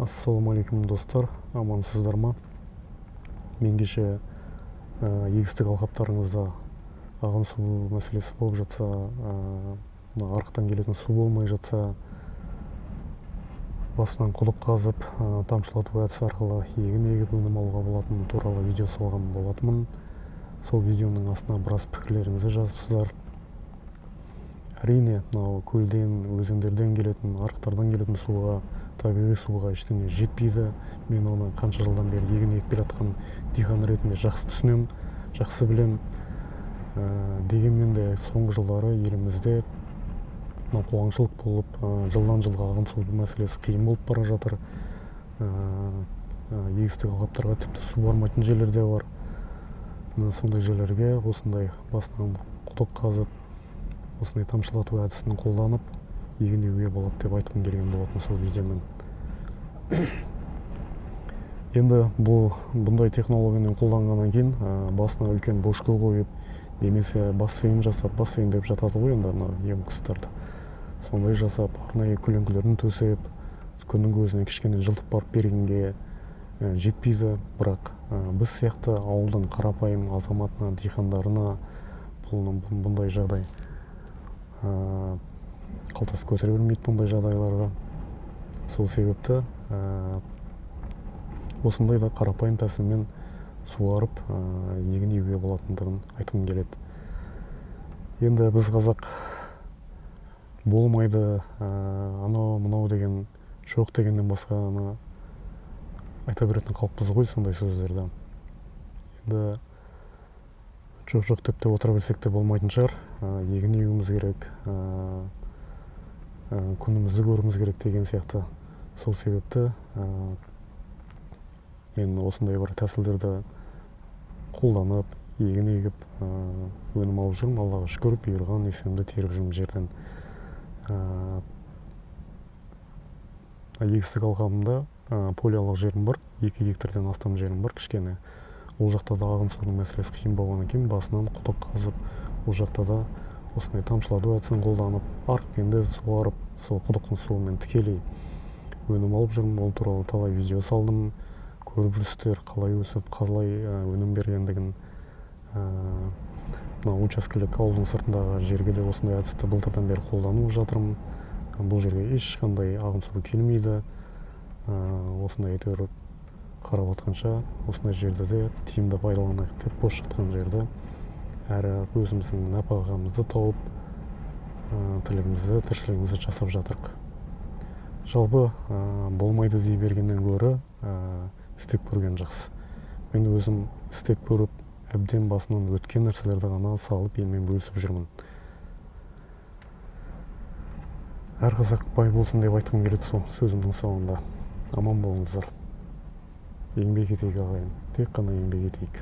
Ассалаумағалейкум достар, амансыздар ма? Мен кеше егістік алқаптарыңызда ағын су мәселесі болып жатса, арықтан келетін су болмай жатса, басынан құдық қазып, тамшылату әдісі арқылы егін егіп өнім алуға болатыны туралы видео салған болатынмын. Сол видеоның астына біраз пікірлеріңізді жазыпсыздар. Әрине, көлден, өзендерден келетін, арықтардан келетін суға, табиғи суға ештеңе жетпейді. Мен оны қанша жылдан бері егін егіп келе жатқан диқан ретінде жақсы түсінемін, жақсы білемін. Дегенмен де соңғы жылдары елімізде қуаңшылық болып, жылдан жылға ағын су мәселесі қиын болып бара жатыр. Егістік алқаптарға тіпті су бармайтын жерлер де бар. Сондай жерлерге осындай басынан құдық қазып, осындай тамшылату әдісін қолданып, егін егуге болады деп айтқым келген болатын сол видеомен. Енді бұндай технологияны қолданғаннан кейін басына үлкен бошка қойып, немесе бассейн жасап, бассейн деп жатады ғой енді емкістарды. Сондай жасап, арнайы көлеңкелерін төсеп, күннің көзіне кішкене жылтып барып бергенге жетпейді. Бірақ біз сияқты ауылдың қарапайым азаматына, диқандарына бұндай жағдай қалтасы көтере бермейді бұндай жағдайларға. Сол себепті осындай да қарапайым тәсілмен суарып егін егуге болатындығын айтқым келеді. Енді біз қазақ болмайды, анау мынау деген жоқ дегеннен басқаны айта беретін қалыппыз ғой сондай сөздерді. Енді жоқ деп те отыра берсек те болмайтын шығар. Егін егуіміз керек, күнімізді көруіміз керек деген сияқты. Сол себепті мен осындай бір тәсілдерді қолданып, егін егіп, өнім алып жүрмін. Аллаға шүкір, бұйырған есемді теріп жүрмін жерден. Егістік алқабымда полиялық жерім бар, 2 гектардан астам жерім бар, кішкене. Ол жақта да ағын судың мәселесі қиын болғаннан кейін басынан құдық қазып, ол жақта да осындай тамшылату әдісін қолданып, арықпенді суарып, сол құдықтың суымен тікелей өнім алып жүрмін. Ол туралы талай видео салдым. Көріп жүрсіздер, қалай өсіп, қалай өнім бергендігін. Учаскелік ауылдың сыртындағы жерге де осындай әдісті былтырдан бері қолданып жатырмын. Бұл жерге ешқандай ағын су келмейді. Осындай әйтеуір қарап отқанша, осындай жерді де тиімді пайдаланайық деп, бос жатқан жерді әрі өзіміздің нәпақамызды тауып, тірлігімізді, тіршілігімізді жасап жатырық. Жалпы болмайды дей бергеннен гөрі істеп көрген жақсы. Мен өзім істеп көріп, әбден басынан өткен нәрселерді ғана салып, елмен бөлісіп жүрмін. Әр қазақ бай болсын деп айтқым келеді сол сөзімнің соңында. Аман болыңыздар. Еңбек етейік ағайын, тек қана еңбек етейік.